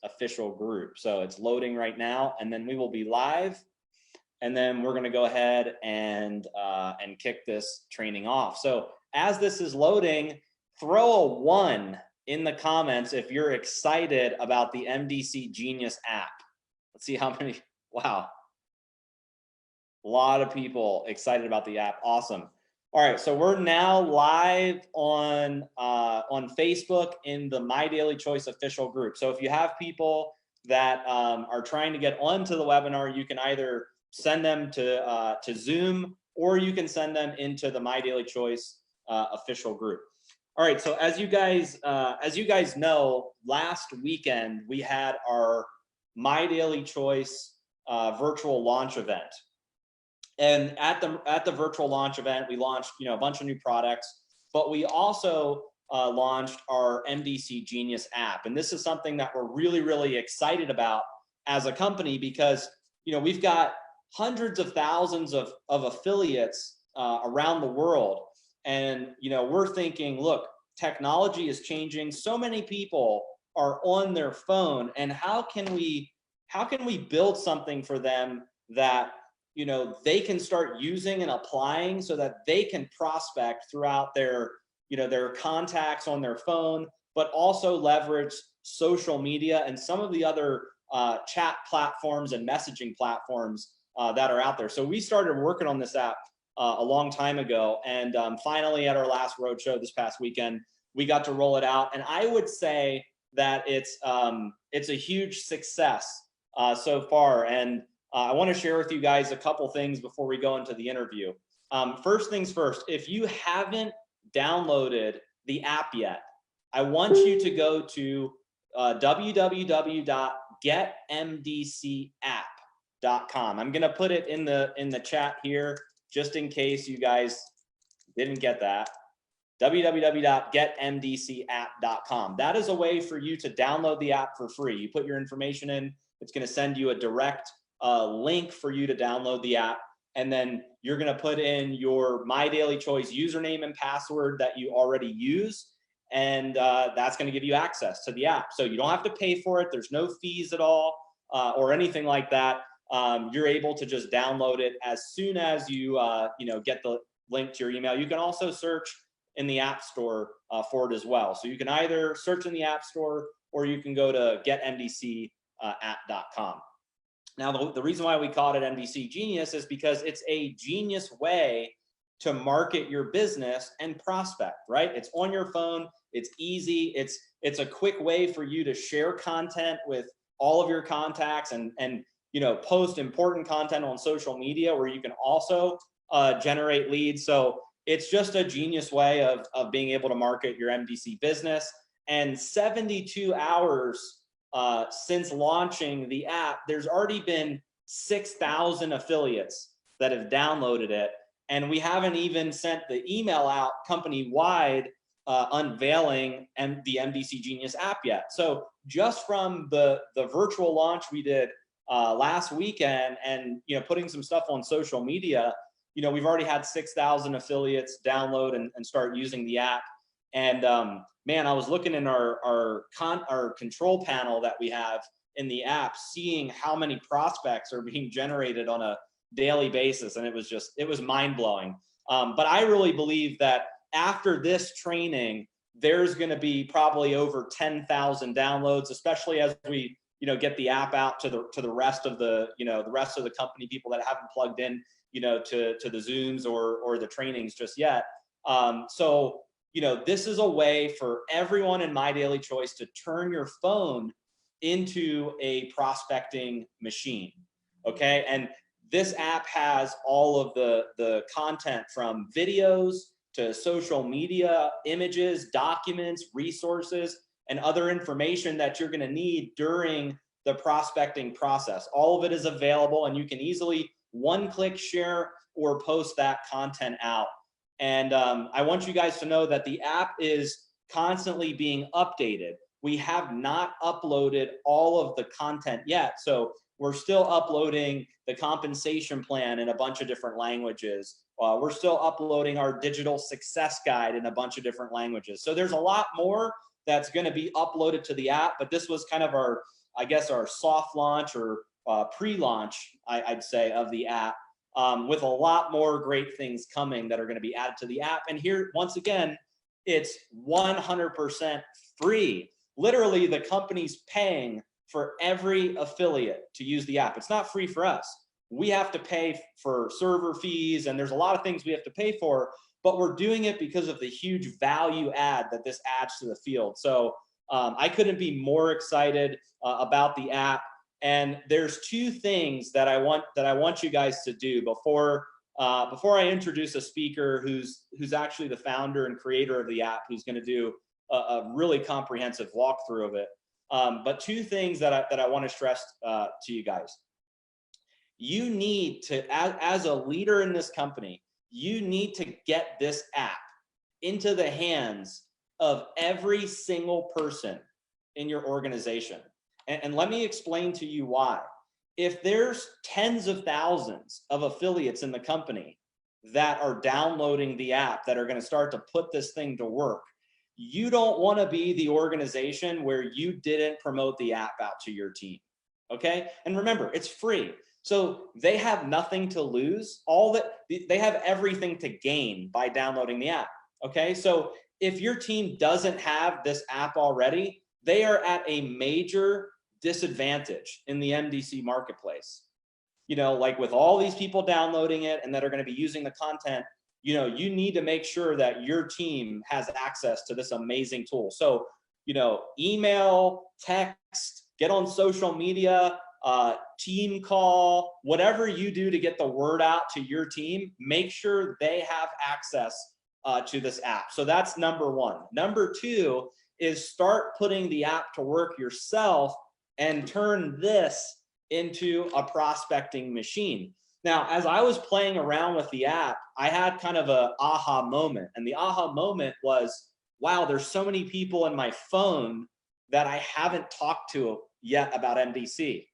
official group. So it's loading right now, and then we will be live. And then we're going to go ahead and kick this training off. So as this is loading, throw a 1 in the comments if you're excited about the MDC Genius app. Let's see how many. Wow. A lot of people excited about the app. Awesome. All right. So we're now live on Facebook in the My Daily Choice official group. So if you have people that are trying to get onto the webinar, you can either send them to Zoom, or you can send them into the My Daily Choice official group. All right, so as you guys know, last weekend we had our My Daily Choice virtual launch event, and at the virtual launch event, we launched a bunch of new products, but we also launched our MDC Genius app, and this is something that we're really excited about as a company because we've got hundreds of thousands of affiliates around the world. And, we're thinking, look, technology is changing. So many people are on their phone, and how can we build something for them that, they can start using and applying so that they can prospect throughout their contacts on their phone, but also leverage social media and some of the other chat platforms and messaging platforms that are out there. So we started working on this app a long time ago, and finally at our last roadshow this past weekend, we got to roll it out. And I would say that it's a huge success so far. And I want to share with you guys a couple things before we go into the interview. First things first, if you haven't downloaded the app yet, I want you to go to www.getmdcapp.com. I'm going to put it in the chat here just in case you guys didn't get that. www.getmdcapp.com. That is a way for you to download the app for free. You put your information in, it's going to send you a direct link for you to download the app, and then you're going to put in your My Daily Choice username and password that you already use, and that's going to give you access to the app. So you don't have to pay for it. There's no fees at all or anything like that. You're able to just download it as soon as you get the link to your email. You can also search in the App Store for it as well. So you can either search in the App Store, or you can go to getmdcapp.com. Now, the reason why we call it MDC Genius is because it's a genius way to market your business and prospect, right? It's on your phone. It's easy. It's a quick way for you to share content with all of your contacts and post important content on social media where you can also generate leads. So it's just a genius way of being able to market your MDC business. And 72 hours since launching the app, there's already been 6,000 affiliates that have downloaded it. And we haven't even sent the email out company-wide unveiling the MDC Genius app yet. So just from the virtual launch we did last weekend and putting some stuff on social media, we've already had 6,000 affiliates download and start using the app. And man, I was looking in our control panel that we have in the app, seeing how many prospects are being generated on a daily basis, and it was mind-blowing. But I really believe that after this training, there's going to be probably over 10,000 downloads, especially as we get the app out to the rest of the rest of the company people that haven't plugged in to the Zooms or the trainings just yet. So this is a way for everyone in My Daily Choice to turn your phone into a prospecting machine. Okay, and this app has all of the content from videos to social media, images, documents, resources, and other information that you're going to need during the prospecting process. All of it is available, and you can easily one-click share or post that content out. And I want you guys to know that the app is constantly being updated. We have not uploaded all of the content yet. So we're still uploading the compensation plan in a bunch of different languages. We're still uploading our digital success guide in a bunch of different languages. So there's a lot more that's going to be uploaded to the app, but this was kind of our I guess, our soft launch or pre-launch, I'd say, of the app, with a lot more great things coming that are going to be added to the app. And here, once again, it's 100% free. Literally, the company's paying for every affiliate to use the app. It's not free for us. We have to pay for server fees, and there's a lot of things we have to pay for, but we're doing it because of the huge value add that this adds to the field. So I couldn't be more excited about the app. And there's two things that I want you guys to do before I introduce a speaker who's actually the founder and creator of the app, who's going to do a really comprehensive walkthrough of it. But two things that I want to stress to you guys. You need to, as a leader in this company, you need to get this app into the hands of every single person in your organization. And let me explain to you why. If there's tens of thousands of affiliates in the company that are downloading the app, that are going to start to put this thing to work, you don't want to be the organization where you didn't promote the app out to your team. Okay? And remember, it's free. So they have nothing to lose. They have everything to gain by downloading the app. Okay? So if your team doesn't have this app already, they are at a major disadvantage in the MDC marketplace. You know, like with all these people downloading it and that are going to be using the content, you know, you need to make sure that your team has access to this amazing tool. So, you know, email, text, get on social media, team call, whatever you do to get the word out to your team, make sure they have access to this app. So that's number one. Number two is start putting the app to work yourself and turn this into a prospecting machine. Now, as I was playing around with the app, I had kind of a aha moment. And the aha moment was, wow, there's so many people in my phone that I haven't talked to yet about MDC.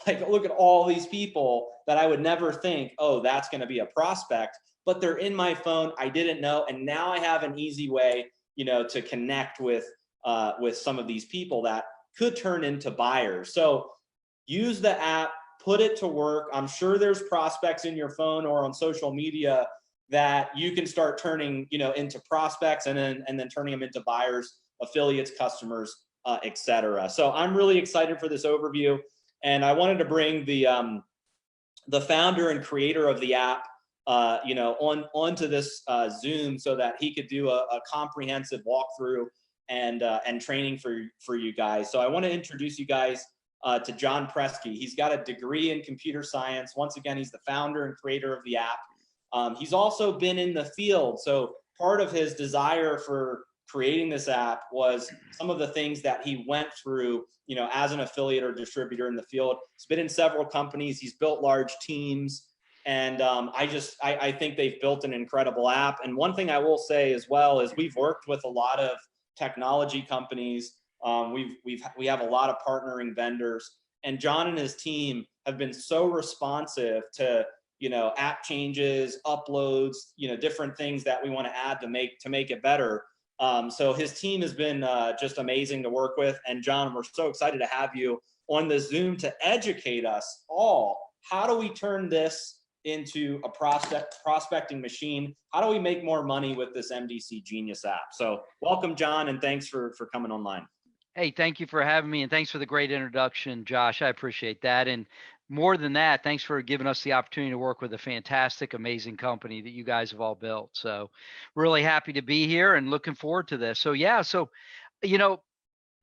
Like, look at all these people that I would never think, oh, that's going to be a prospect, but they're in my phone. I didn't know. And now I have an easy way, you know, to connect with some of these people that could turn into buyers. So use the app, put it to work. I'm sure there's prospects in your phone or on social media that you can start turning, you know, into prospects and then turning them into buyers, affiliates, customers, etc. So I'm really excited for this overview, and I wanted to bring the founder and creator of the app, you know, onto this Zoom so that he could do a comprehensive walkthrough and training for you guys. So I want to introduce you guys to John Presky. He's got a degree in computer science. Once again, he's the founder and creator of the app. He's also been in the field. So part of his desire for creating this app was some of the things that he went through, you know, as an affiliate or distributor in the field. He's been in several companies. He's built large teams. And I think they've built an incredible app. And one thing I will say as well is we've worked with a lot of technology companies. We have a lot of partnering vendors, and John and his team have been so responsive to, you know, app changes, uploads, you know, different things that we want to add to make it better. So his team has been just amazing to work with. And John, we're so excited to have you on the Zoom to educate us all. How do we turn this into a prospecting machine? How do we make more money with this MDC Genius app? So welcome, John, and thanks for coming online. Hey, thank you for having me, and thanks for the great introduction, Josh. I appreciate that. And more than that, thanks for giving us the opportunity to work with a fantastic, amazing company that you guys have all built. So really happy to be here and looking forward to this. So yeah, you know,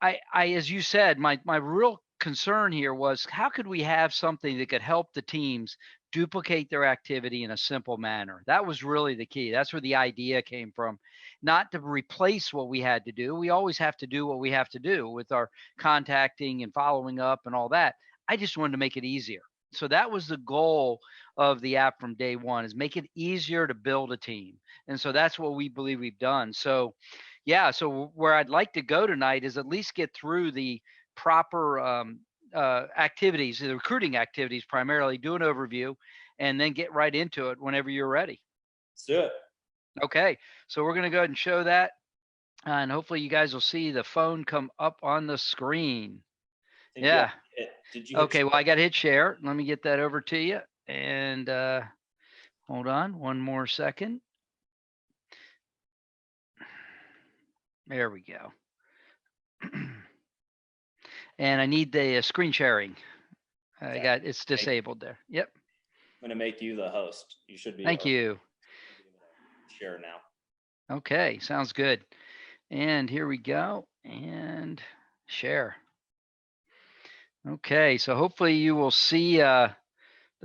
I as you said, my real concern here was how could we have something that could help the teams duplicate their activity in a simple manner? That was really the key. That's where the idea came from. Not to replace what we had to do. We always have to do what we have to do with our contacting and following up and all that. I just wanted to make it easier. So that was the goal of the app from day one, is make it easier to build a team. And so that's what we believe we've done. So yeah, so where I'd like to go tonight is at least get through the proper activities, the recruiting activities primarily, do an overview, and then get right into it whenever you're ready. Let's do it. Okay, so we're going to go ahead and show that, and hopefully you guys will see the phone come up on the screen. Yeah. Did you hit Okay, share? well, I got to hit share. Let me get that over to you. And hold on one more second. There we go. And I need the screen sharing. I Okay. got it's disabled there. Yep. I'm going to make you the host. You should be. Thank you. Share now. Okay, sounds good. And here we go. And share. Okay, so hopefully you will see the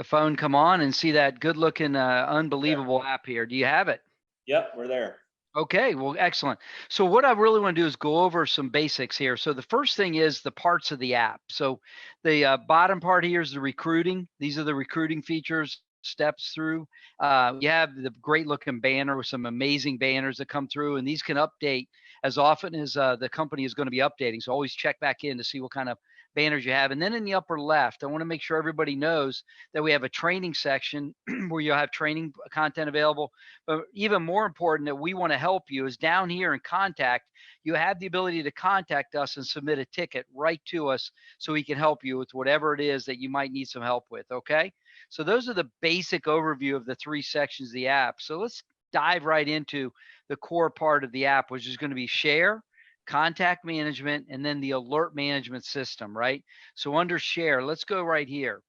phone come on and see that good looking, unbelievable app here. Do you have it? Yep, we're there. Okay, well, excellent. So what I really want to do is go over some basics here. So the first thing is the parts of the app. So the bottom part here is the recruiting. These are the recruiting features, steps through. You have the great looking banner with some amazing banners that come through, and these can update as often as the company is going to be updating. So always check back in to see what kind of banners you have. And then in the upper left, I want to make sure everybody knows that we have a training section where you'll have training content available. But even more important that we want to help you is down here in contact, you have the ability to contact us and submit a ticket right to us so we can help you with whatever it is that you might need some help with. Okay. So those are the basic overview of the three sections of the app. So let's dive right into the core part of the app, which is going to be share, contact management, and then the alert management system, right? So under share, let's go right here.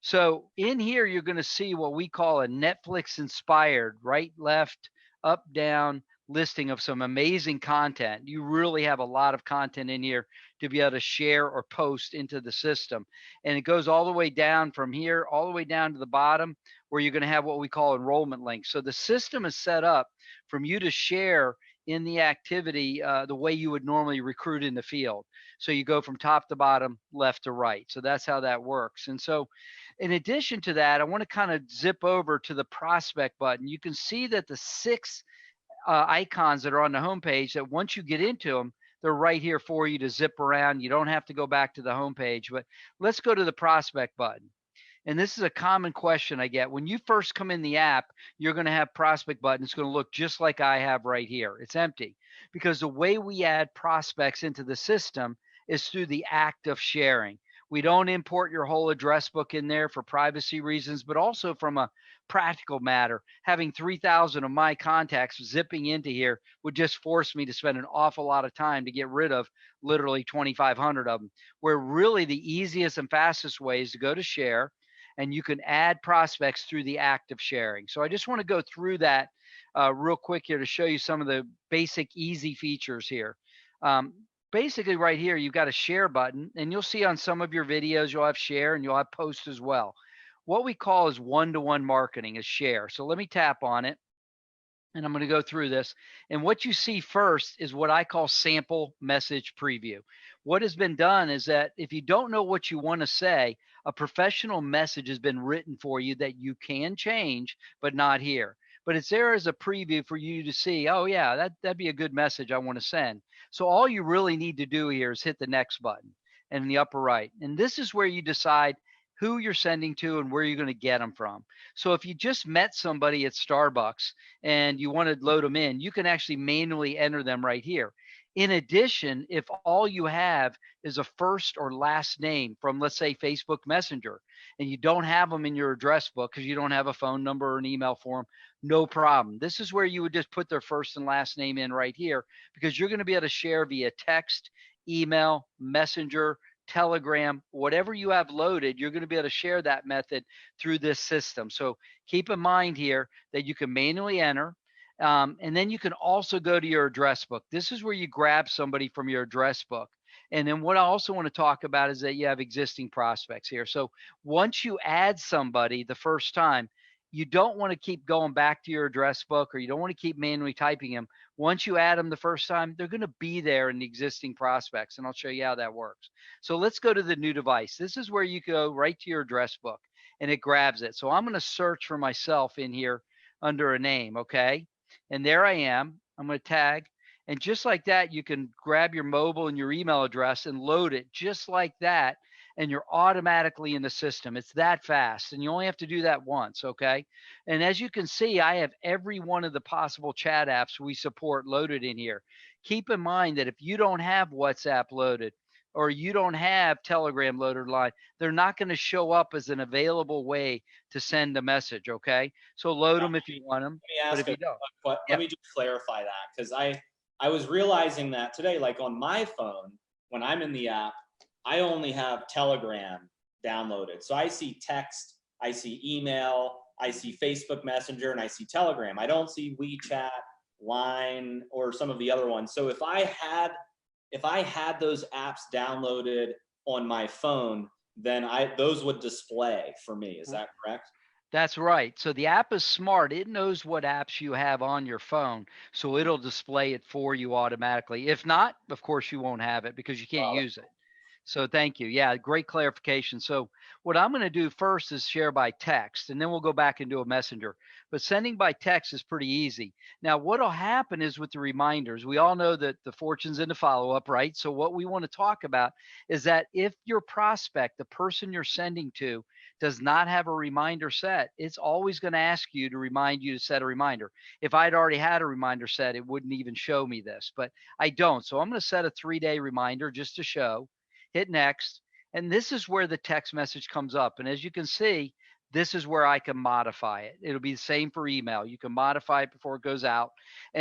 So in here, you're going to see what we call a Netflix inspired right, left, up, down listing of some amazing content. You really have a lot of content in here to be able to share or post into the system. And it goes all the way down from here, all the way down to the bottom where you're going to have what we call enrollment links. So the system is set up from you to share in the activity the way you would normally recruit in the field. So you go from top to bottom, left to right. So that's how that works. And so in addition to that, I want to kind of zip over to the prospect button. You can see that the six icons that are on the homepage, that once you get into them, they're right here for you to zip around. You don't have to go back to the homepage, but let's go to the prospect button. And this is a common question I get. When you first come in the app, you're going to have prospect button. It's going to look just like I have right here. It's empty because the way we add prospects into the system is through the act of sharing. We don't import your whole address book in there for privacy reasons, but also from a practical matter. Having 3,000 of my contacts zipping into here would just force me to spend an awful lot of time to get rid of literally 2,500 of them. Where really the easiest and fastest way is to go to share, and you can add prospects through the act of sharing. So I just want to go through that real quick here to show you some of the basic easy features here. Basically right here, you've got a share button, and you'll see on some of your videos, you'll have share and you'll have post as well. What we call is one-to-one marketing is share. So let me tap on it, and I'm going to go through this. And what you see first is what I call sample message preview. What has been done is that if you don't know what you want to say, a professional message has been written for you that you can change, but not here. But it's there as a preview for you to see, oh yeah, that'd be a good message I want to send. So all you really need to do here is hit the next button in the upper right. And this is where you decide who you're sending to and where you're going to get them from. So if you just met somebody at Starbucks and you want to load them in, you can actually manually enter them right here. In addition, if all you have is a first or last name from, let's say, Facebook Messenger, and you don't have them in your address book because you don't have a phone number or an email for them, no problem. This is where you would just put their first and last name in right here, because you're going to be able to share via text, email, messenger, Telegram, whatever you have loaded, you're going to be able to share that method through this system. So keep in mind here that you can manually enter. And then you can also go to your address book. This is where you grab somebody from your address book. And then what I also want to talk about is that you have existing prospects here. So once you add somebody the first time, you don't want to keep going back to your address book, or you don't want to keep manually typing them. Once you add them the first time, they're going to be there in the existing prospects. And I'll show you how that works. So let's go to the new device. This is where you go right to your address book and it grabs it. So I'm going to search for myself in here under a name. Okay. And there I am. I'm going to tag. And just like that, you can grab your mobile and your email address and load it just like that. And you're automatically in the system. It's that fast. And you only have to do that once. Okay. And as you can see, I have every one of the possible chat apps we support loaded in here. Keep in mind that if you don't have WhatsApp loaded, or you don't have Telegram loaded line, they're not going to show up as an available way to send a message. Okay. So load Now, them if you want them, let me but ask if you don't, let yep. me just clarify that, because I was realizing that today, like on my phone, when I'm in the app, I only have Telegram downloaded. So I see text, I see email, I see Facebook Messenger, and I see Telegram. I don't see WeChat, Line, or some of the other ones. So if I had those apps downloaded on my phone, then those would display for me. Is that correct? That's right. So the app is smart. It knows what apps you have on your phone. So it'll display it for you automatically. If not, of course, you won't have it because you can't use it. So thank you. Yeah, great clarification. So what I'm going to do first is share by text, and then we'll go back and do a messenger. But sending by text is pretty easy. Now, what will happen is with the reminders, we all know that the fortune's in the follow-up, right? So what we want to talk about is that if your prospect, the person you're sending to, does not have a reminder set, it's always going to ask you to remind you to set a reminder. If I'd already had a reminder set, it wouldn't even show me this, but I don't. So I'm going to set a 3-day reminder just to show. Hit next. And this is where the text message comes up. And as you can see, this is where I can modify it. It'll be the same for email. You can modify it before it goes out.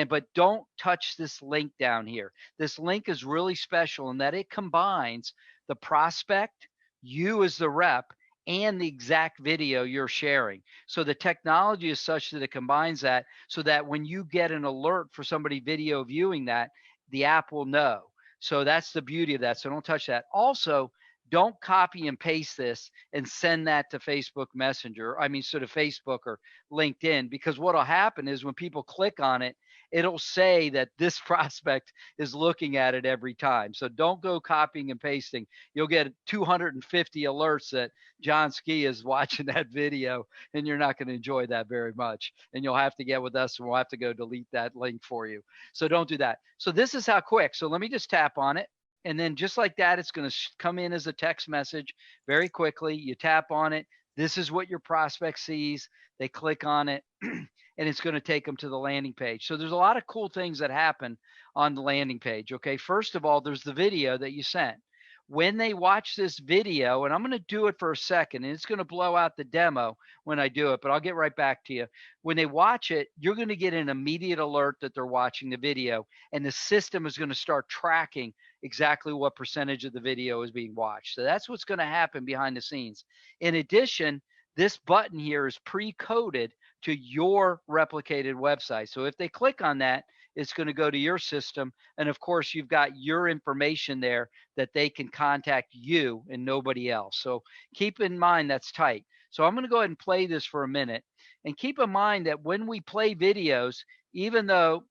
But don't touch this link down here. This link is really special in that it combines the prospect, you as the rep, and the exact video you're sharing. So the technology is such that it combines that so that when you get an alert for somebody video viewing that, the app will know. So that's the beauty of that. So don't touch that. Also, don't copy and paste this and send that to Facebook Messenger. I mean, so to Facebook or LinkedIn, because what'll happen is when people click on it, it'll say that this prospect is looking at it every time. So don't go copying and pasting. You'll get 250 alerts that John Ski is watching that video, and you're not going to enjoy that very much. And you'll have to get with us, and we'll have to go delete that link for you. So don't do that. So this is how quick. So let me just tap on it. And then just like that, it's going to come in as a text message very quickly. You tap on it. This is what your prospect sees. They click on it and it's going to take them to the landing page. So there's a lot of cool things that happen on the landing page. Okay. First of all, there's the video that you sent. When they watch this video, and I'm going to do it for a second, and it's going to blow out the demo when I do it, but I'll get right back to you. When they watch it, you're going to get an immediate alert that they're watching the video, and the system is going to start tracking exactly what percentage of the video is being watched. So that's what's going to happen behind the scenes. In addition, this button here is pre-coded to your replicated website. So if they click on that, it's going to go to your system. And of course, you've got your information there that they can contact you and nobody else. So keep in mind that's tight. So I'm going to go ahead and play this for a minute. And keep in mind that when we play videos, even though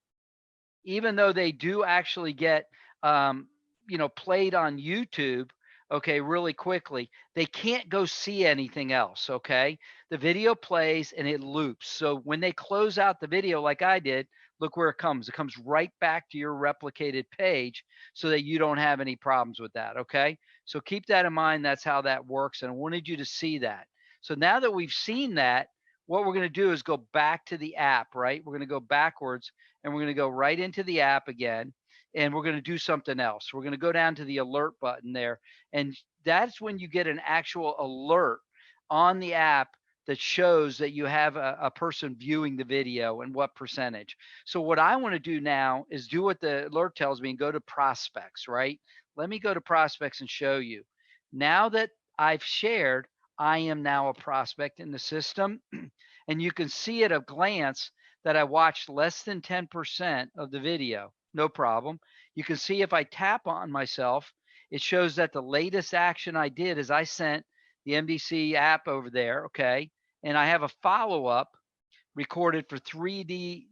they do actually get played on YouTube, okay, really quickly, they can't go see anything else, okay? The video plays and it loops. So when they close out the video like I did, look where it comes. It comes right back to your replicated page so that you don't have any problems with that, okay? So keep that in mind. That's how that works. And I wanted you to see that. So now that we've seen that, what we're going to do is go back to the app, right? We're going to go backwards and we're going to go right into the app again. And we're going to do something else. We're going to go down to the alert button there. And that's when you get an actual alert on the app that shows that you have a person viewing the video and what percentage. So what I want to do now is do what the alert tells me and go to prospects, right? Let me go to prospects and show you. Now that I've shared, I am now a prospect in the system. And you can see at a glance that I watched less than 10% of the video. No problem. You can see if I tap on myself, it shows that the latest action I did is I sent the MDC app over there, okay? And I have a follow-up recorded for 3 days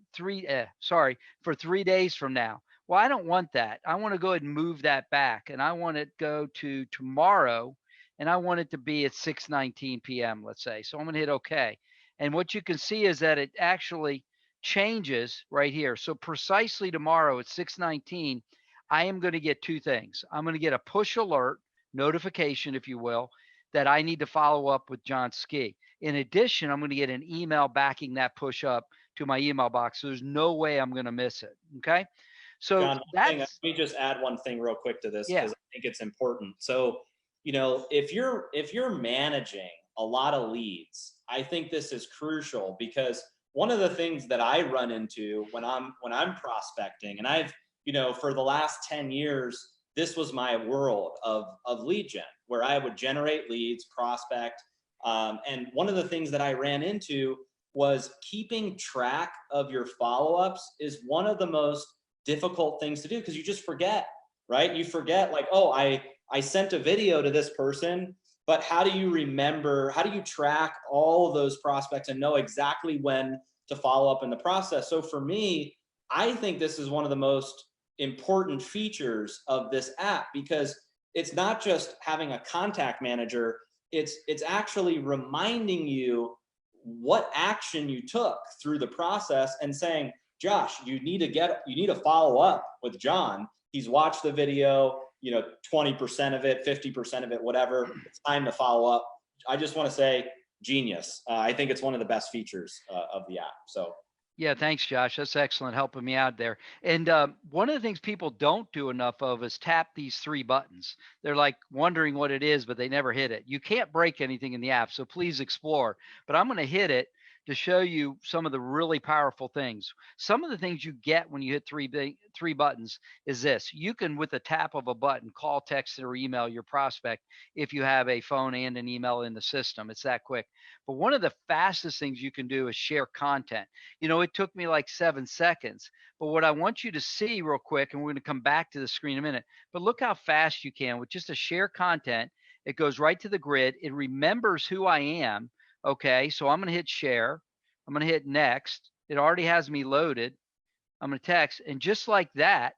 from now. Well, I don't want that. I want to go ahead and move that back, and I want it to go to tomorrow, and I want it to be at 6:19 p.m., let's say. So I'm going to hit OK. And what you can see is that it actually changes right here. So precisely tomorrow at 6:19, I am going to get two things. I'm going to get a push alert notification, if you will, that I need to follow up with John Ski. In addition, I'm going to get an email backing that push up to my email box. So there's no way I'm going to miss it. Okay. So John, let that's, me just add one thing real quick to this yeah. because I think it's important. So, if you're managing a lot of leads, I think this is crucial because one of the things that I run into when I'm prospecting, and I've, for the last 10 years, this was my world of lead gen, where I would generate leads, prospect. And one of the things that I ran into was keeping track of your follow-ups is one of the most difficult things to do because you just forget, right? You forget, like, oh, I sent a video to this person, but how do you track all of those prospects and know exactly when to follow up in the process? So for me, I think this is one of the most important features of this app because it's not just having a contact manager, it's actually reminding you what action you took through the process and saying, Josh, you need to follow up with John. He's watched the video, 20% of it, 50% of it, whatever. It's time to follow up. I just want to say genius. I think it's one of the best features of the app. So Yeah, thanks, Josh. That's excellent, helping me out there. And one of the things people don't do enough of is tap these three buttons. They're like wondering what it is, but they never hit it. You can't break anything in the app, so please explore. But I'm going to hit it to show you some of the really powerful things. Some of the things you get when you hit three buttons is this: you can, with a tap of a button, call, text, or email your prospect if you have a phone and an email in the system. It's that quick. But one of the fastest things you can do is share content. It took me like 7 seconds. But what I want you to see real quick, and we're going to come back to the screen in a minute, but look how fast you can with just a share content. It goes right to the grid. It remembers who I am. Okay. So I'm going to hit share. I'm going to hit next. It already has me loaded. I'm going to text. And just like that,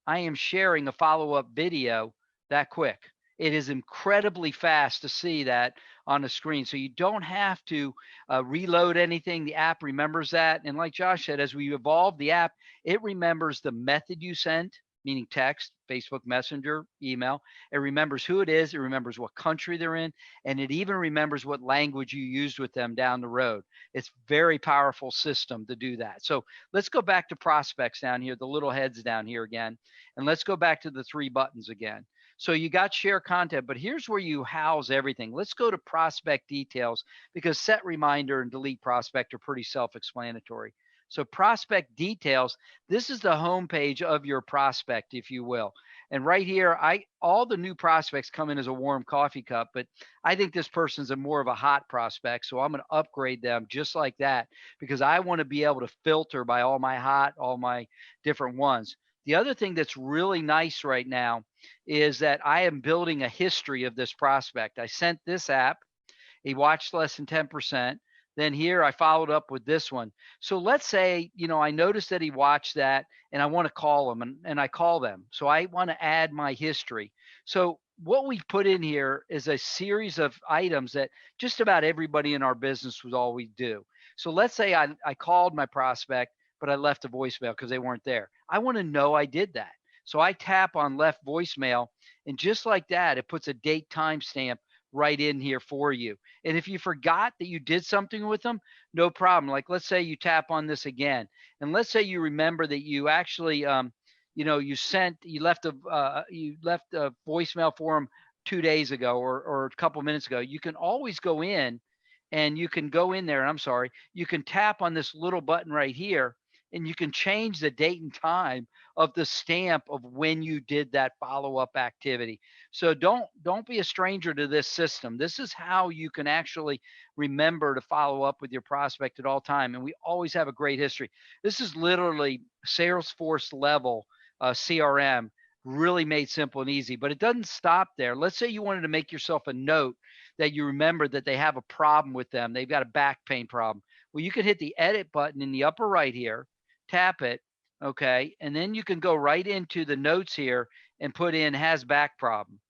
I am sharing a follow-up video that quick. It is incredibly fast to see that on the screen. So you don't have to reload anything. The app remembers that. And like Josh said, as we evolve the app, it remembers the method you sent, meaning text, Facebook Messenger, email. It remembers who it is. It remembers what country they're in. And it even remembers what language you used with them down the road. It's very powerful system to do that. So let's go back to prospects down here, the little heads down here again. And let's go back to the three buttons again. So you got share content, but here's where you house everything. Let's go to prospect details because set reminder and delete prospect are pretty self-explanatory. So prospect details, this is the homepage of your prospect, if you will. And right here, all the new prospects come in as a warm coffee cup, but I think this person's more of a hot prospect. So I'm going to upgrade them just like that because I want to be able to filter by all my hot, all my different ones. The other thing that's really nice right now is that I am building a history of this prospect. I sent this app. He watched less than 10%. Then here I followed up with this one. So let's say, I noticed that he watched that and I want to call him and I call them. So I want to add my history. So what we put in here is a series of items that just about everybody in our business would always do. So let's say I called my prospect, but I left a voicemail because they weren't there. I want to know I did that. So I tap on left voicemail, and just like that, it puts a date timestamp right in here for you. And if you forgot that you did something with them, no problem. Like let's say you tap on this again, and let's say you remember that you actually, you left a voicemail for them 2 days ago or a couple minutes ago. You can always go in, and you can go in there. And I'm sorry, you can tap on this little button right here, and you can change the date and time of the stamp of when you did that follow-up activity. So don't be a stranger to this system. This is how you can actually remember to follow up with your prospect at all time. And we always have a great history. This is literally Salesforce level CRM, really made simple and easy, but it doesn't stop there. Let's say you wanted to make yourself a note that you remember that they have a problem with them. They've got a back pain problem. Well, you can hit the edit button in the upper right here, tap it, okay, and then you can go right into the notes here and put in has back problem.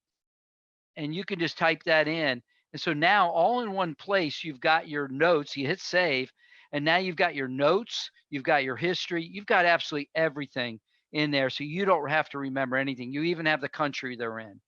And you can just type that in. And so now all in one place, you've got your notes, you hit save, and now you've got your notes, you've got your history, you've got absolutely everything in there. So you don't have to remember anything. You even have the country they're in.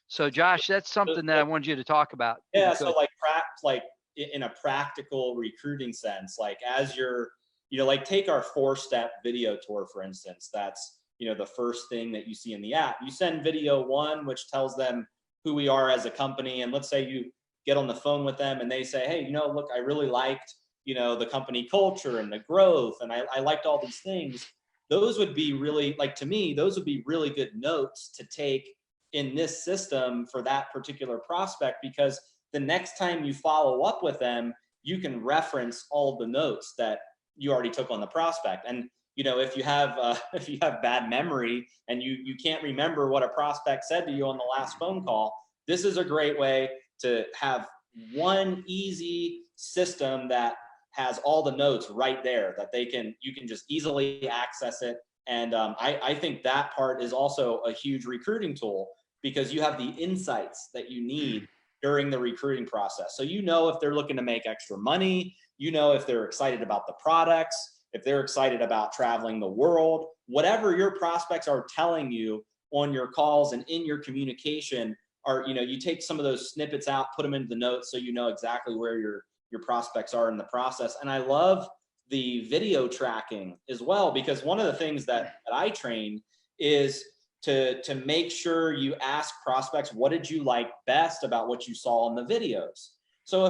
So Josh, that's something that I wanted you to talk about. yeah, so like in a practical recruiting sense, like as you're, like take our 4-step video tour, for instance. That's the first thing that you see in the app. You send video one, which tells them who we are as a company. And let's say you get on the phone with them and they say, hey, look, I really liked, the company culture and the growth. And I liked all these things. Those would be really, like, to me, those would be really good notes to take in this system for that particular prospect, because the next time you follow up with them, you can reference all the notes that you already took on the prospect. And if you have bad memory and you can't remember what a prospect said to you on the last phone call, this is a great way to have one easy system that has all the notes right there that you can just easily access it. And I think that part is also a huge recruiting tool, because you have the insights that you need during the recruiting process. So if they're looking to make extra money, if they're excited about the products, if they're excited about traveling the world, whatever your prospects are telling you on your calls and in your communication, you take some of those snippets out, put them into the notes so you know exactly where your prospects are in the process. And I love the video tracking as well, because one of the things that I train is to make sure you ask prospects, what did you like best about what you saw in the videos? So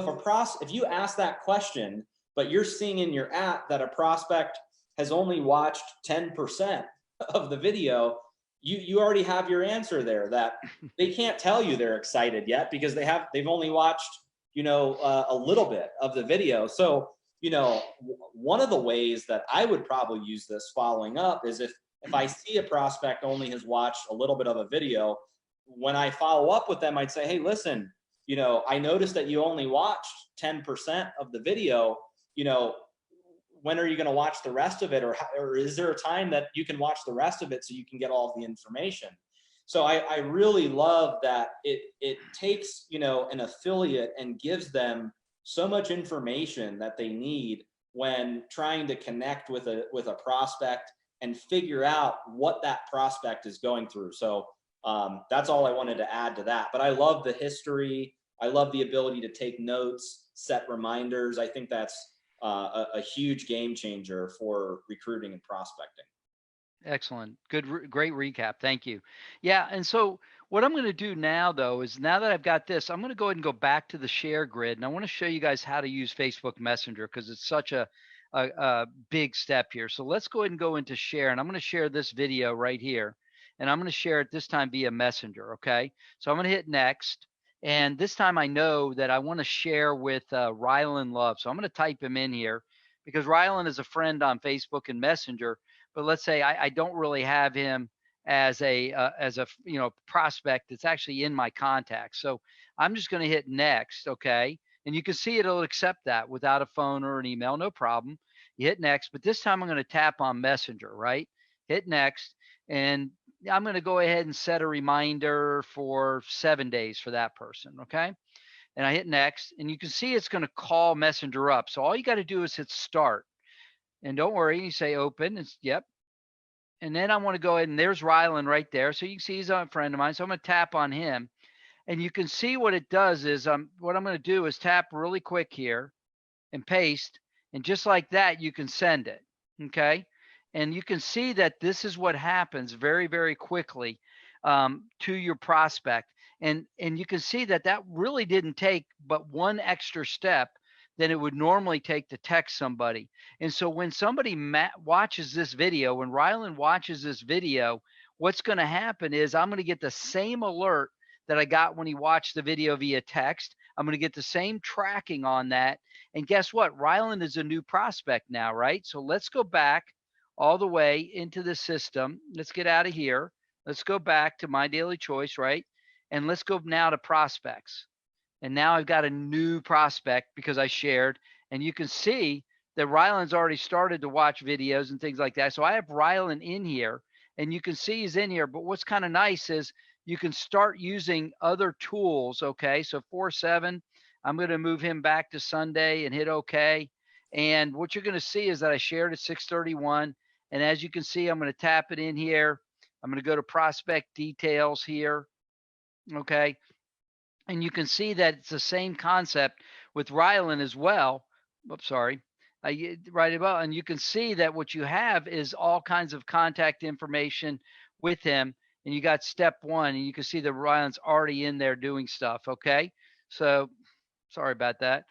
if you ask that question, but you're seeing in your app that a prospect has only watched 10% of the video, you already have your answer there, that they can't tell you they're excited yet because they've only watched a little bit of the video. So one of the ways that I would probably use this following up is if I see a prospect only has watched a little bit of a video, when I follow up with them, I'd say, hey, listen, I noticed that you only watched 10% of the video. When are you going to watch the rest of it? Or is there a time that you can watch the rest of it so you can get all of the information? So I really love that it takes, an affiliate and gives them so much information that they need when trying to connect with a prospect and figure out what that prospect is going through. So that's all I wanted to add to that. But I love the history. I love the ability to take notes, set reminders. I think that's a huge game changer for recruiting and prospecting. Excellent. Great recap. Thank you. Yeah. And so what I'm going to do now, though, is now that I've got this, I'm going to go ahead and go back to the share grid. And I want to show you guys how to use Facebook Messenger, because it's such a big step here. So let's go ahead and go into share. And I'm going to share this video right here. And I'm going to share it this time via Messenger. Okay. So I'm going to hit next. And this time I know that I want to share with Rylan Love. So I'm going to type him in here, because Rylan is a friend on Facebook and Messenger. But let's say I don't really have him as a prospect that's actually in my contacts. So I'm just going to hit next, okay? And you can see it'll accept that without a phone or an email, no problem. You hit next, but this time I'm going to tap on Messenger, right? Hit next, and I'm going to go ahead and set a reminder for 7 days for that person, okay? And I hit next, and you can see it's going to call Messenger up. So all you got to do is hit start. And don't worry, you say open. It's yep. And then I want to go ahead, and there's Rylan right there. So you can see he's a friend of mine. So I'm going to tap on him. And you can see what it does is what I'm going to do is tap really quick here and paste. And just like that, you can send it. Okay. And you can see that this is what happens very, very quickly to your prospect. And you can see that really didn't take but one extra step than it would normally take to text somebody. And so when somebody watches this video, when Rylan watches this video, what's going to happen is I'm going to get the same alert that I got when he watched the video via text. I'm going to get the same tracking on that. And guess what? Rylan is a new prospect now, right? So let's go back all the way into the system. Let's get out of here. Let's go back to My Daily Choice, right? And let's go now to prospects. And now I've got a new prospect because I shared. And you can see that Rylan's already started to watch videos and things like that. So I have Rylan in here, and you can see he's in here. But what's kind of nice is you can start using other tools. Okay, so 4/7, I'm going to move him back to Sunday and hit OK. And what you're going to see is that I shared at 6:31. And as you can see, I'm going to tap it in here. I'm going to go to prospect details here. Okay. And you can see that it's the same concept with Rylan as well. Oops, sorry. right above, and you can see that what you have is all kinds of contact information with him, and you got step one, and you can see that Ryan's already in there doing stuff. Okay, so sorry about that.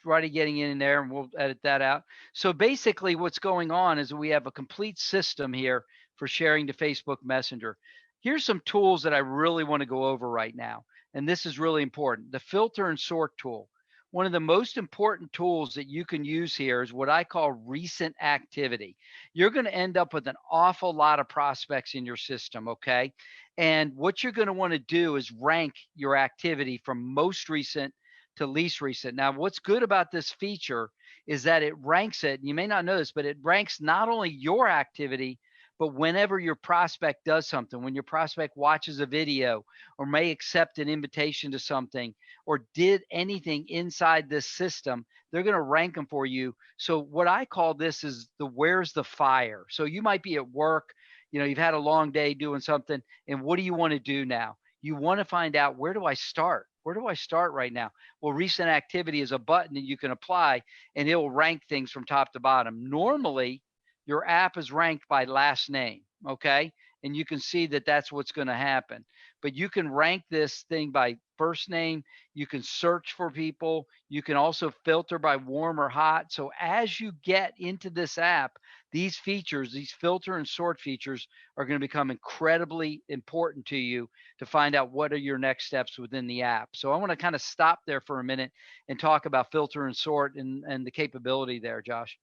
Already getting in there, and we'll edit that out. So basically, what's going on is we have a complete system here for sharing to Facebook Messenger. Here's some tools that I really want to go over right now, and this is really important. The filter and sort tool. One of the most important tools that you can use here is what I call recent activity. You're going to end up with an awful lot of prospects in your system, okay? And what you're going to want to do is rank your activity from most recent to least recent. Now, what's good about this feature is that it ranks it. You may not know this, but it ranks not only your activity, but whenever your prospect does something, when your prospect watches a video or may accept an invitation to something or did anything inside this system, they're going to rank them for you. So what I call this is the where's the fire. So you might be at work, you've had a long day doing something, and what do you want to do now? You want to find out, where do I start? Where do I start right now? Well, recent activity is a button that you can apply, and it will rank things from top to bottom. Normally, your app is ranked by last name, okay? And you can see that that's what's going to happen. But you can rank this thing by first name. You can search for people. You can also filter by warm or hot. So as you get into this app, these features, these filter and sort features, are going to become incredibly important to you to find out what are your next steps within the app. So I want to kind of stop there for a minute and talk about filter and sort and the capability there, Josh.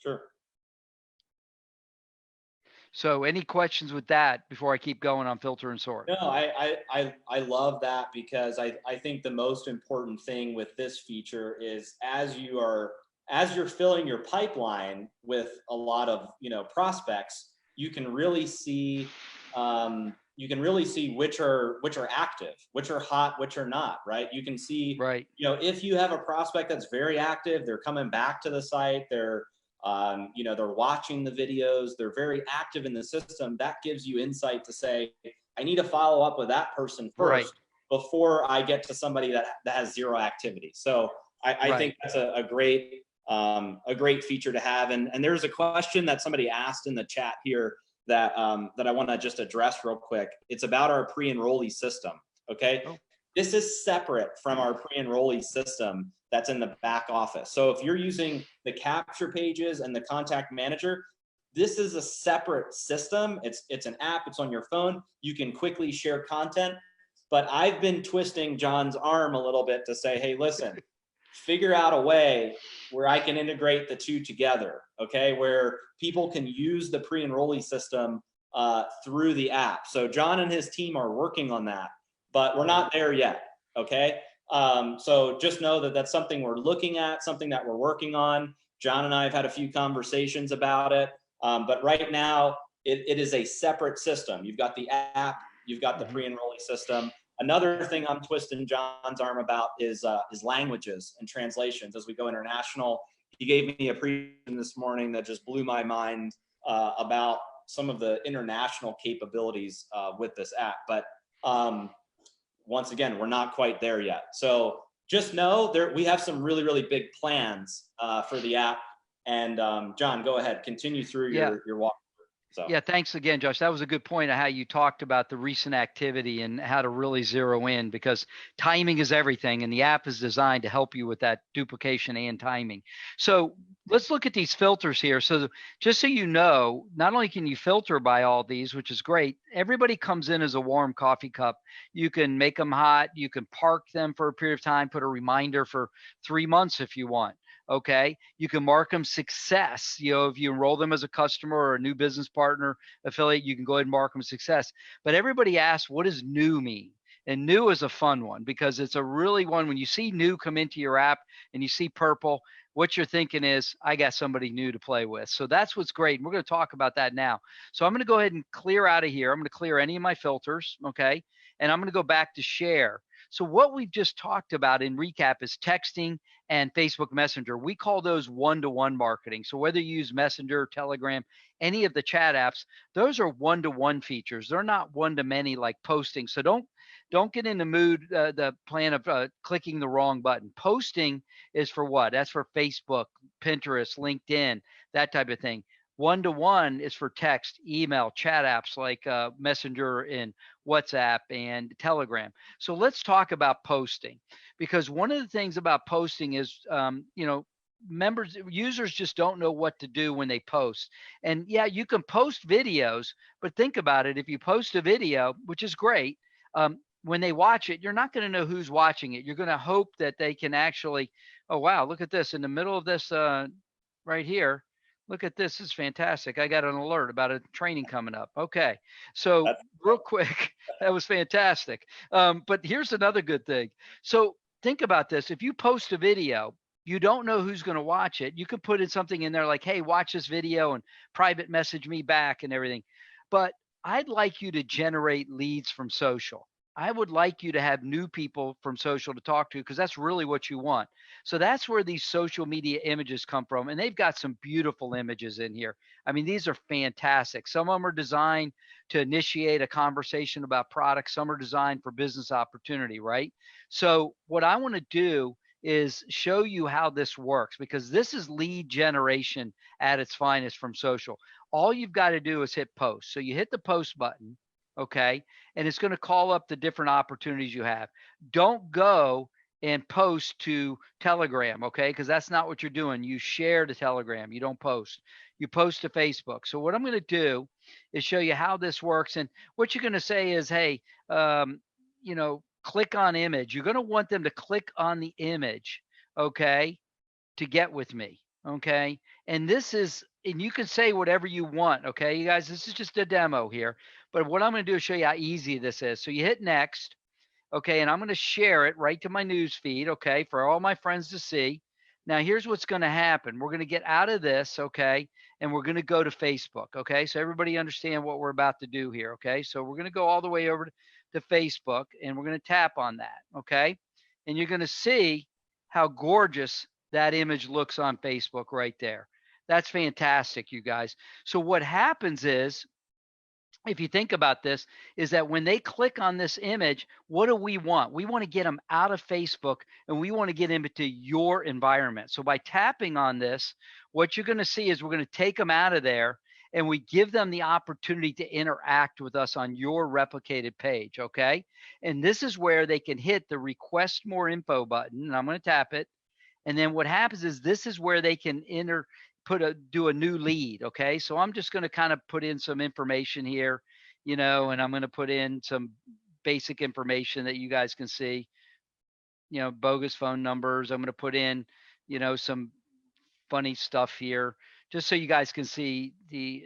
Sure. So any questions with that before I keep going on filter and sort? No, I love that, because I think the most important thing with this feature is as you're filling your pipeline with a lot of prospects, you can really see which are active, which are hot, which are not, right? You can see, right. If you have a prospect that's very active, they're coming back to the site, they're watching the videos, they're very active in the system. That gives you insight to say, I need to follow up with that person first before I get to somebody that has zero activity. So I think that's a great feature to have. And there's a question that somebody asked in the chat here that I want to just address real quick. It's about our pre-enrollee system. Okay. Oh. This is separate from our pre-enrollee system that's in the back office. So if you're using the capture pages and the contact manager, this is a separate system. It's an app, it's on your phone. You can quickly share content, but I've been twisting John's arm a little bit to say, hey, listen, figure out a way where I can integrate the two together, okay? Where people can use the pre-enrollee system through the app. So John and his team are working on that, but we're not there yet, okay? So just know that that's something we're looking at, something that we're working on. John and I have had a few conversations about it, but right now it is a separate system. You've got the app, you've got the pre-enrollee system. Another thing I'm twisting John's arm about is languages and translations as we go international. He gave me a presentation this morning that just blew my mind about some of the international capabilities with this app. But once again, we're not quite there yet. So just know we have some really, really big plans for the app. And John, go ahead, continue through your walk. So. Yeah, thanks again, Josh. That was a good point of how you talked about the recent activity and how to really zero in, because timing is everything, and the app is designed to help you with that duplication and timing. So let's look at these filters here. So just so you know, not only can you filter by all these, which is great, everybody comes in as a warm coffee cup. You can make them hot. You can park them for a period of time, put a reminder for 3 months if you want. Okay. You can mark them success. If you enroll them as a customer or a new business partner affiliate, you can go ahead and mark them success. But everybody asks, what does new mean? And new is a fun one, because it's a really one when you see new come into your app and you see purple, what you're thinking is, I got somebody new to play with. So that's what's great. And we're going to talk about that now. So I'm going to go ahead and clear out of here. I'm going to clear any of my filters. Okay. And I'm going to go back to share. So what we've just talked about in recap is texting and Facebook Messenger. We call those one-to-one marketing. So whether you use Messenger, Telegram, any of the chat apps, those are one-to-one features. They're not one-to-many like posting. So don't get in the mood, the plan of clicking the wrong button. Posting is for what? That's for Facebook, Pinterest, LinkedIn, that type of thing. One-to-one is for text, email, chat apps like Messenger and WhatsApp and Telegram. So let's talk about posting, because one of the things about posting is, users just don't know what to do when they post. And yeah, you can post videos, but think about it. If you post a video, which is great, when they watch it, you're not going to know who's watching it. You're going to hope that they can actually, oh, wow, look at this in the middle of this right here. Look at this. This is fantastic. I got an alert about a training coming up. Okay. So That's real quick, that was fantastic. But here's another good thing. So think about this. If you post a video, you don't know who's going to watch it. You can put in something in there like, hey, watch this video and private message me back and everything. But I'd like you to generate leads from social. I would like you to have new people from social to talk to, because that's really what you want. So that's where these social media images come from. And they've got some beautiful images in here. I mean, these are fantastic. Some of them are designed to initiate a conversation about products. Some are designed for business opportunity, right? So what I want to do is show you how this works, because this is lead generation at its finest from social. All you've got to do is hit post. So you hit the post button, okay? And it's going to call up the different opportunities you have. Don't go and post to Telegram, okay? Because that's not what you're doing. You share to Telegram. You don't post. You post to Facebook. So what I'm going to do is show you how this works. And what you're going to say is, hey, click on image. You're going to want them to click on the image, okay, to get with me, okay? And you can say whatever you want, okay? You guys, this is just a demo here. But what I'm going to do is show you how easy this is. So you hit next, okay, and I'm going to share it right to my news feed, okay, for all my friends to see. Now, here's what's going to happen. We're going to get out of this, okay, and we're going to go to Facebook, okay? So everybody understand what we're about to do here, okay? So we're going to go all the way over to Facebook, and we're going to tap on that, okay? And you're going to see how gorgeous that image looks on Facebook right there. That's fantastic, you guys. So what happens is, if you think about this, is that when they click on this image, what do we want? We want to get them out of Facebook, and we want to get them into your environment. So by tapping on this, what you're going to see is we're going to take them out of there, and we give them the opportunity to interact with us on your replicated page, okay? And this is where they can hit the request more info button, and I'm going to tap it. And then what happens is this is where they can do a new lead. Okay. So I'm just going to kind of put in some information here, and I'm going to put in some basic information that you guys can see, bogus phone numbers. I'm going to put in, some funny stuff here just so you guys can see the,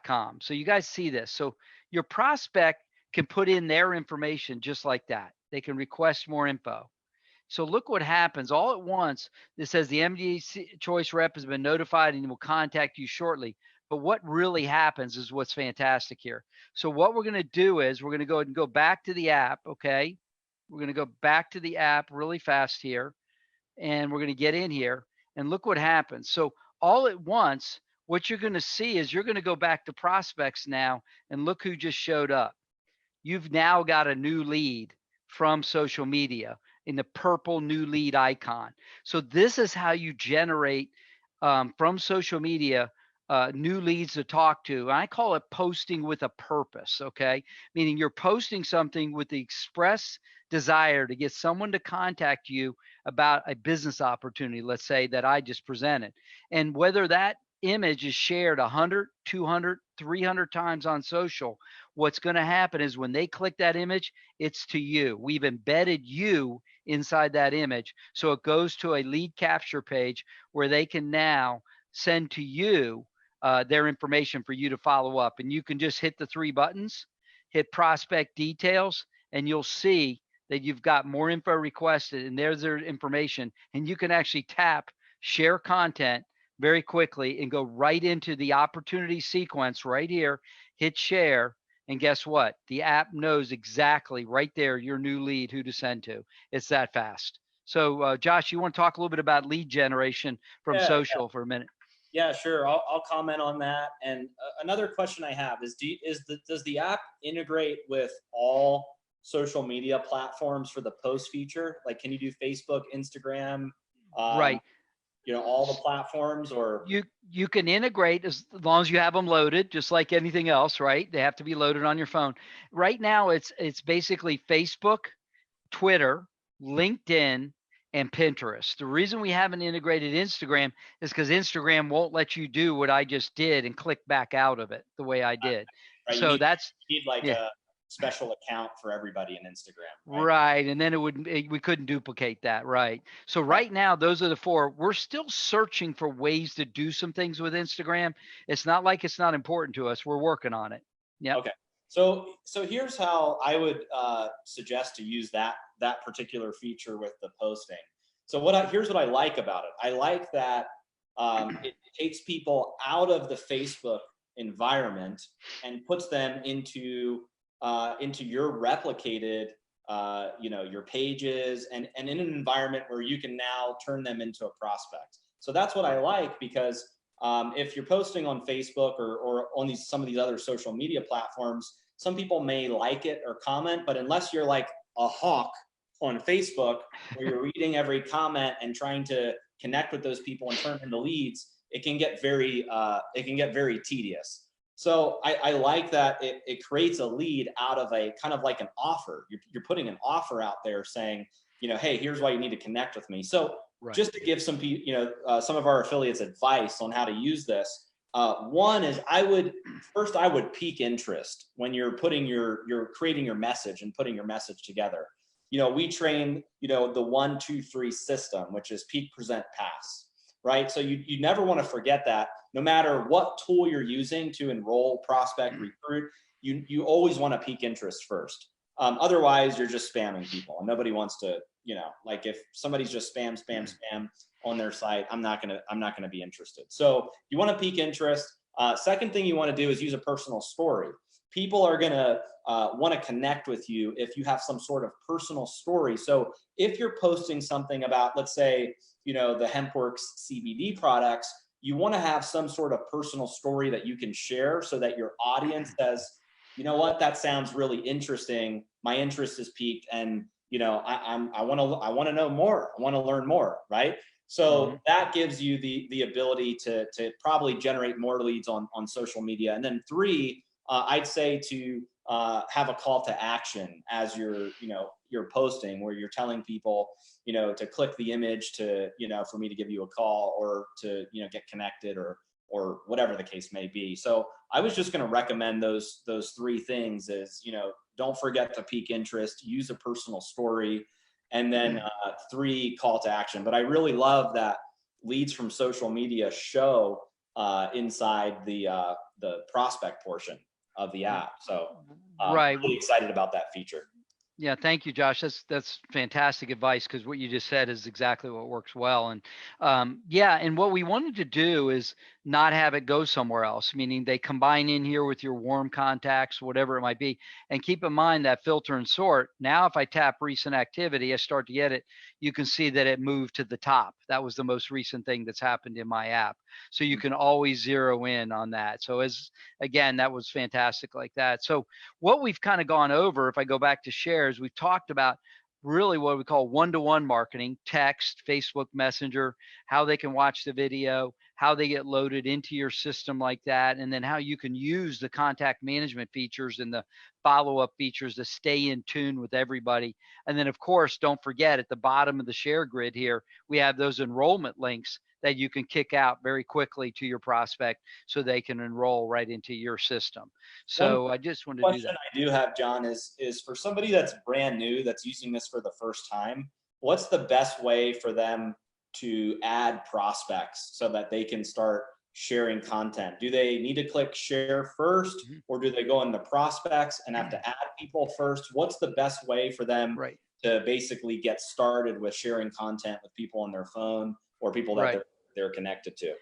.com. So you guys see this. So your prospect can put in their information just like that. They can request more info. So look what happens all at once. It says the MD choice rep has been notified and will contact you shortly. But what really happens is what's fantastic here. So what we're going to do is we're going to go ahead and go back to the app. Okay. We're going to go back to the app really fast here. And we're going to get in here and look what happens. So all at once, what you're going to see is you're going to go back to prospects now and look who just showed up. You've now got a new lead from social media in the purple new lead icon. So this is how you generate from social media new leads to talk to. And I call it posting with a purpose, okay? Meaning you're posting something with the express desire to get someone to contact you about a business opportunity, let's say, that I just presented. And whether that image is shared 100, 200, 300 times on social, what's going to happen is when they click that image, it's to you. We've embedded you inside that image. So it goes to a lead capture page where they can now send to you their information for you to follow up. And you can just hit the 3 buttons, hit prospect details, and you'll see that you've got more info requested, and there's their information. And you can actually tap share content very quickly and go right into the opportunity sequence right here, hit share. And guess what? The app knows exactly right there, your new lead, who to send to. It's that fast. So Josh, you want to talk a little bit about lead generation from social for a minute? Yeah, sure. I'll comment on that. And another question I have is, does the app integrate with all social media platforms for the post feature? Like, can you do Facebook, Instagram? Right. all the platforms, or? You can integrate as long as you have them loaded, just like anything else, right? They have to be loaded on your phone. Right now, it's basically Facebook, Twitter, LinkedIn, and Pinterest. The reason we haven't integrated Instagram is because Instagram won't let you do what I just did and click back out of it the way I did. Right, So that's you need like yeah. a special account for everybody in Instagram, right? Right. And then we couldn't duplicate that. Right. So right now, those are the four. We're still searching for ways to do some things with Instagram. It's not like it's not important to us. We're working on it. Yeah. Okay. So here's how I would suggest to use that particular feature with the posting. So here's what I like about it. I like that it takes people out of the Facebook environment and puts them into your replicated your pages and in an environment where you can now turn them into a prospect. So that's what I like, because if you're posting on Facebook or on some of these other social media platforms, some people may like it or comment, but unless you're like a hawk on Facebook, where you're reading every comment and trying to connect with those people and turn them into leads, it can get very tedious. So I like that it creates a lead out of a kind of like an offer. You're putting an offer out there saying, hey, here's why you need to connect with me. So just to give some people, some of our affiliates advice on how to use this. One is I would pique interest when you're creating your message and putting your message together. We train, the 1, 2, 3 system, which is peak, present, pass, right? So you never want to forget that. No matter what tool you're using to enroll, prospect, recruit, you always want to pique interest first. Otherwise, you're just spamming people, and nobody wants to, like if somebody's just spam on their site, I'm not gonna be interested. So you want to pique interest. Second thing you want to do is use a personal story. People are gonna want to connect with you if you have some sort of personal story. So if you're posting something about, let's say, the HempWorks CBD products, you want to have some sort of personal story that you can share so that your audience says, you know what, that sounds really interesting. My interest is piqued, and I want to know more. I want to learn more, right? So that gives you the ability to probably generate more leads on social media. And then 3, I'd say to have a call to action as you're posting, where you're telling people, to click the image to, for me to give you a call, or to, get connected, or whatever the case may be. So I was just going to recommend those 3 things is, don't forget to pique interest, use a personal story, and then 3, call to action. But I really love that leads from social media show inside the prospect portion of the app. So right. Really excited about that feature. Yeah, thank you, Josh. That's fantastic advice, because what you just said is exactly what works well. And and what we wanted to do is not have it go somewhere else, meaning they combine in here with your warm contacts, whatever it might be. And keep in mind that filter and sort. Now, if I tap recent activity, I start to get it. You can see that it moved to the top. That was the most recent thing that's happened in my app. So you can always zero in on that. So again, that was fantastic like that. So what we've kind of gone over, if I go back to shares, we've talked about really what we call one-to-one marketing, text, Facebook Messenger, how they can watch the video, how they get loaded into your system like that, and then how you can use the contact management features and the follow-up features to stay in tune with everybody. And then, of course, don't forget at the bottom of the share grid here, we have those enrollment links that you can kick out very quickly to your prospect so they can enroll right into your system. So I just wanted to do that. I do have, John, is for somebody that's brand new, that's using this for the first time, what's the best way for them to add prospects so that they can start sharing content? Do they need to click share first, or do they go into prospects and have to add people first? What's the best way for them to basically get started with sharing content with people on their phone or people that they're connected to?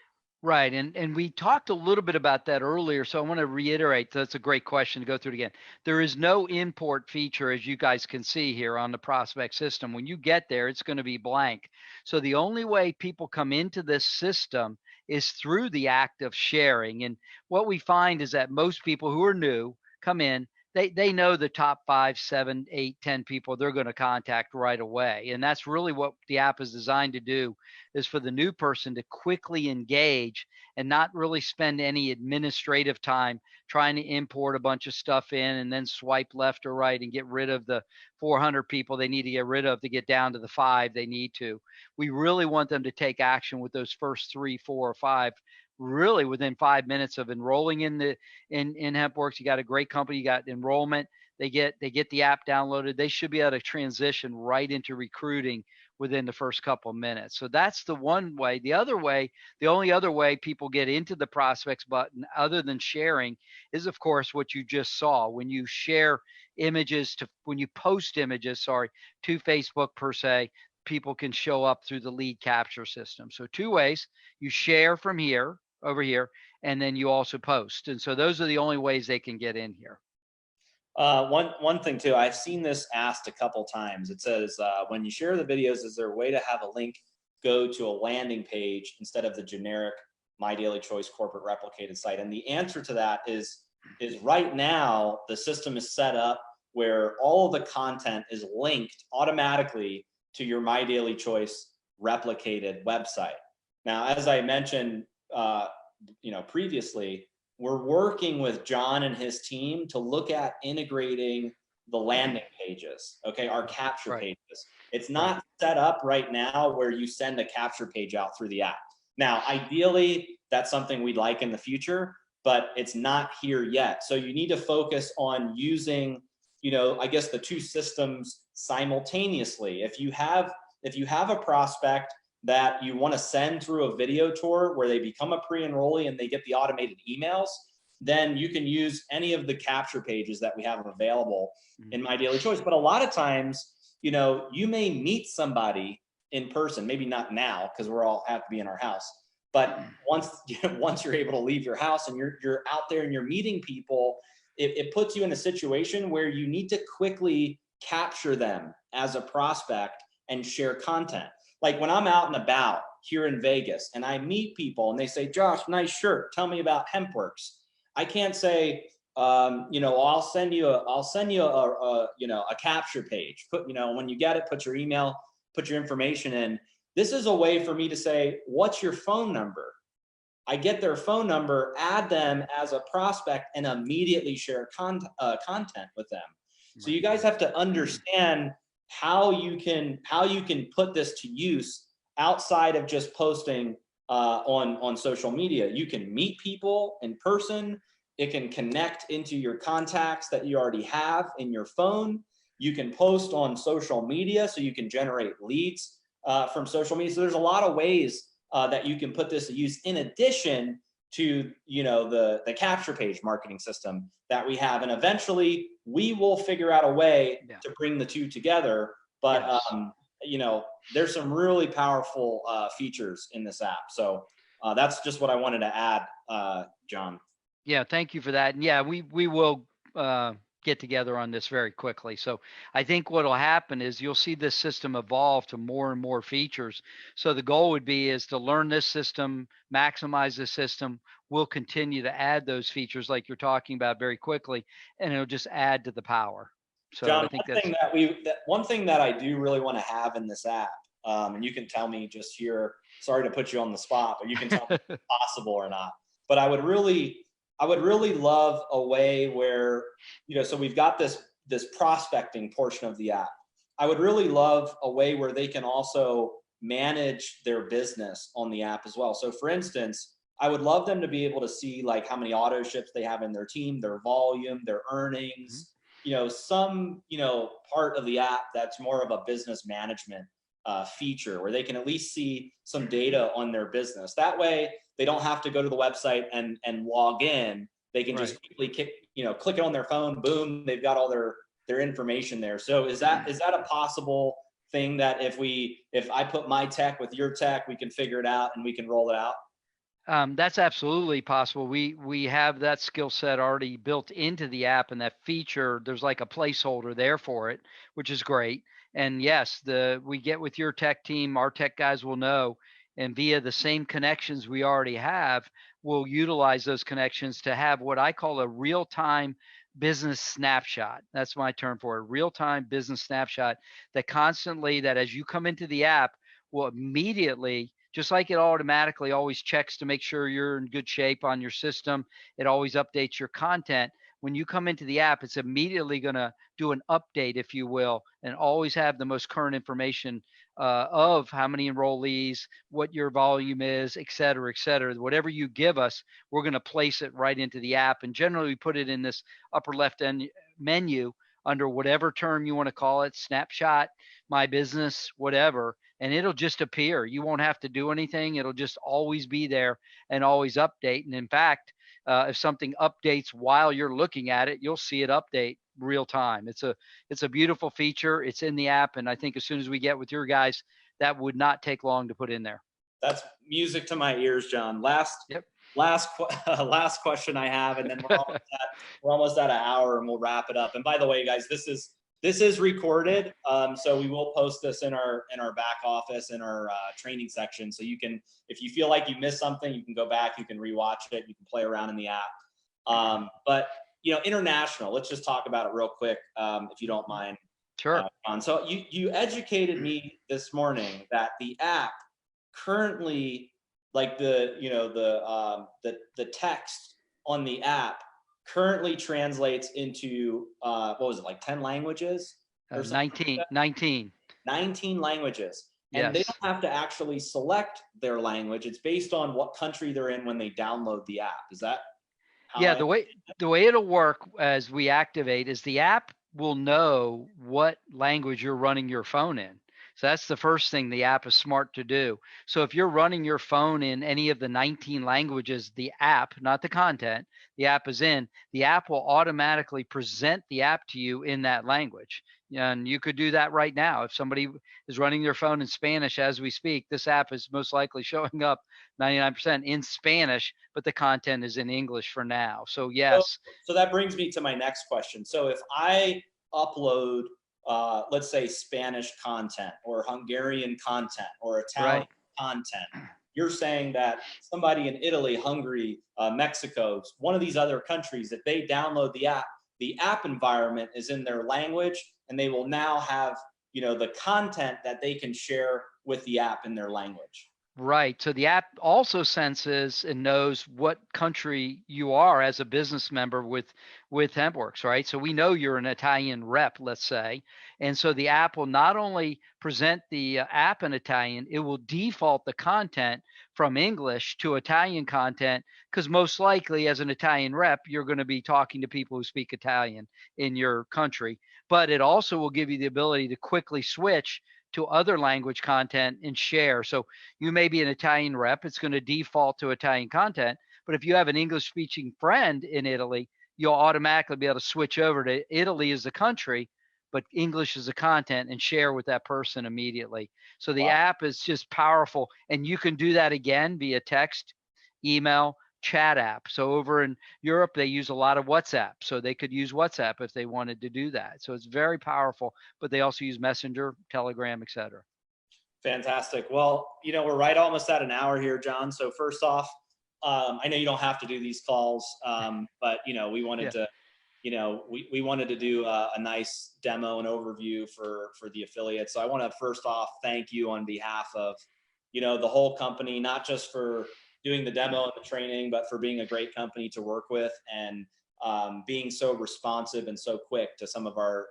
Right. And we talked a little bit about that earlier. So I want to reiterate, that's a great question to go through it again. There is no import feature, as you guys can see here on the prospect system. When you get there, it's going to be blank. So the only way people come into this system is through the act of sharing. And what we find is that most people who are new come in, they know the top 5, 7, 8, 10 people they're going to contact right away. And that's really what the app is designed to do, is for the new person to quickly engage and not really spend any administrative time trying to import a bunch of stuff in and then swipe left or right and get rid of the 400 people they need to get rid of to get down to the 5 they need to. We really want them to take action with those first 3, 4, or 5 really within 5 minutes of enrolling in HempWorks. You got a great company, you got enrollment, they get the app downloaded, they should be able to transition right into recruiting within the first couple of minutes. So that's the one way. The other way, the only other way people get into the prospects button other than sharing is, of course, what you just saw. When you share images when you post images, to Facebook per se, people can show up through the lead capture system. So 2 ways: you share from here, over here, and then you also post. And so those are the only ways they can get in here. One thing too, I've seen this asked a couple times. It says, when you share the videos, is there a way to have a link go to a landing page instead of the generic My Daily Choice corporate replicated site? And the answer to that is right now the system is set up where all of the content is linked automatically to your My Daily Choice replicated website. Now, as I mentioned, previously, we're working with John and his team to look at integrating the landing pages, okay, our capture pages. It's not set up right now where you send a capture page out through the app. Now, ideally, that's something we'd like in the future, but it's not here yet. So you need to focus on using, I guess, the 2 systems simultaneously. If you have a prospect that you want to send through a video tour where they become a pre-enrollee and they get the automated emails, then you can use any of the capture pages that we have available in My Daily Choice. But a lot of times, you may meet somebody in person, maybe not now because we're all have to be in our house, but once you're able to leave your house and you're out there and you're meeting people, it puts you in a situation where you need to quickly capture them as a prospect and share content. Like when I'm out and about here in Vegas and I meet people and they say, "Josh, nice shirt. Tell me about HempWorks." I can't say, I'll send you a capture page. When you get it, put your email, put your information in. This is a way for me to say, "What's your phone number?" I get their phone number, add them as a prospect, and immediately share content with them. So you guys have to understand how you can put this to use outside of just posting on social media. You can meet people in person. It can connect into your contacts that you already have in your phone. You can post on social media, so you can generate leads from social media. So there's a lot of ways that you can put this to use in addition to the capture page marketing system that we have. And eventually we will figure out a way to bring the 2 together. But there's some really powerful features in this app. So that's just what I wanted to add, John. Yeah, thank you for that. And yeah, we will get together on this very quickly. So I think what will happen is you'll see this system evolve to more and more features. So the goal would be is to learn this system, maximize the system. We'll continue to add those features like you're talking about very quickly, and it'll just add to the power. So John, I think one thing that I do really want to have in this app, and you can tell me just here, sorry to put you on the spot, but you can tell me if it's possible or not. But I would really love a way where, so we've got this prospecting portion of the app. I would really love a way where they can also manage their business on the app as well. So for instance, I would love them to be able to see like how many auto ships they have in their team, their volume, their earnings, some, part of the app that's more of a business management feature where they can at least see some data on their business. That way they don't have to go to the website and log in. They can just quickly click it on their phone, boom, they've got all their information there. So is that a possible thing that if I put my tech with your tech, we can figure it out and we can roll it out? That's absolutely possible. We have that skill set already built into the app, and that feature, there's like a placeholder there for it, which is great. And yes, we get with your tech team, our tech guys will know, and via the same connections we already have, we'll utilize those connections to have what I call a real-time business snapshot. That's my term for it. Real-time business snapshot that constantly, that as you come into the app, will immediately, just like it automatically always checks to make sure you're in good shape on your system, it always updates your content. When you come into the app, it's immediately going to do an update, if you will, and always have the most current information of how many enrollees, what your volume is, et cetera, et cetera. Whatever you give us, we're going to place it right into the app. And generally, we put it in this upper left end menu under whatever term you want to call it, snapshot, my business, whatever, and it'll just appear. You won't have to do anything. It'll just always be there and always update. And in fact, if something updates while you're looking at it, you'll see it update real time. It's a beautiful feature. It's in the app, and I think as soon as we get with your guys, that would not take long to put in there. That's music to my ears, John. Last question I have, and then we're almost at an hour, and we'll wrap it up. And by the way, guys, this is recorded, so we will post this in our back office, in our training section. So you can, if you feel like you missed something, you can go back, you can rewatch it, you can play around in the app. But international. Let's just talk about it real quick, if you don't mind. Sure. So you educated me this morning that the app currently, like the text on the app currently translates into what was it, like 10 languages? 19 languages. And yes. They don't have to actually select their language. It's based on what country they're in when they download the app. Is that yeah, the way it'll work as we activate is the app will know what language you're running your phone in. So that's the first thing the app is smart to do. So if you're running your phone in any of the 19 languages, the app, not the content, the app is in, the app will automatically present the app to you in that language. And you could do that right now. If somebody is running their phone in Spanish as we speak, this app is most likely showing up 99% in Spanish, but the content is in English for now. So yes. So that brings me to my next question. So if I upload, let's say, Spanish content or Hungarian content or Italian content, you're saying that somebody in Italy, Hungary, Mexico, one of these other countries, if they download the app environment is in their language, and they will now have, the content that they can share with the app in their language. Right. So the app also senses and knows what country you are as a business member with HempWorks, right? So we know you're an Italian rep, let's say. And so the app will not only present the app in Italian, it will default the content from English to Italian content, because most likely as an Italian rep, you're going to be talking to people who speak Italian in your country. But it also will give you the ability to quickly switch to other language content and share. So you may be an Italian rep, it's going to default to Italian content. But if you have an English speaking friend in Italy, you'll automatically be able to switch over to Italy as a country, but English as a content, and share with that person immediately. So the app is just powerful. And you can do that again via text, email, chat app. So over in Europe, they use a lot of WhatsApp. So they could use WhatsApp if they wanted to do that. So it's very powerful, but they also use Messenger, Telegram, etc. Fantastic. Well, we're right almost at an hour here, John. So first off, I know you don't have to do these calls, but we wanted to, we wanted to do a nice demo and overview for the affiliates. So I want to first off thank you on behalf of, the whole company, not just for doing the demo and the training, but for being a great company to work with, and being so responsive and so quick to some of our,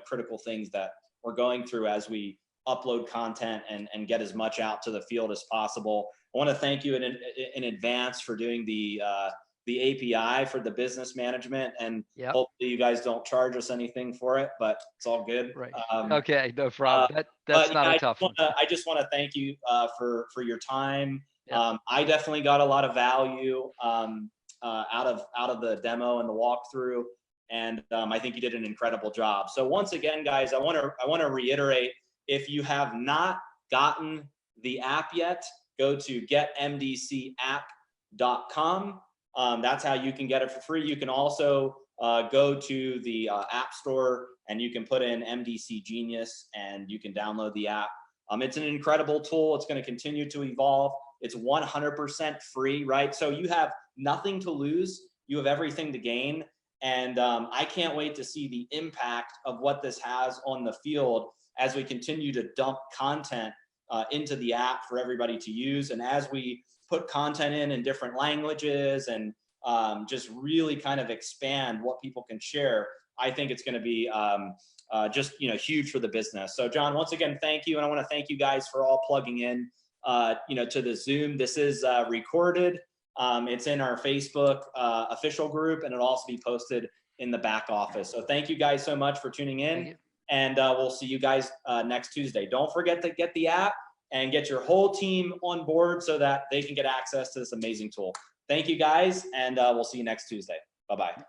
critical things that we're going through as we upload content and get as much out to the field as possible. I want to thank you in advance for doing the API for the business management, and hopefully you guys don't charge us anything for it, but it's all good. Right. Okay, no problem. That's not a tough one. I just want to thank you for your time. I definitely got a lot of value out of the demo and the walkthrough, and I think you did an incredible job. So once again, guys, I want to reiterate: if you have not gotten the app yet, go to getmdcapp.com. That's how you can get it for free. You can also go to the App Store and you can put in MDC Genius and you can download the app. It's an incredible tool. It's going to continue to evolve. It's 100% free, right? So you have nothing to lose. You have everything to gain. And I can't wait to see the impact of what this has on the field as we continue to dump content into the app for everybody to use. And as we put content in different languages and just really kind of expand what people can share, I think it's going to be just, you know, huge for the business. So John, once again, thank you. And I want to thank you guys for all plugging in, you know, to the Zoom. This is recorded. It's in our Facebook official group, and it'll also be posted in the back office. So thank you guys so much for tuning in, and we'll see you guys next Tuesday. Don't forget to get the app and get your whole team on board so that they can get access to this amazing tool. Thank you guys, and we'll see you next Tuesday. Bye-bye.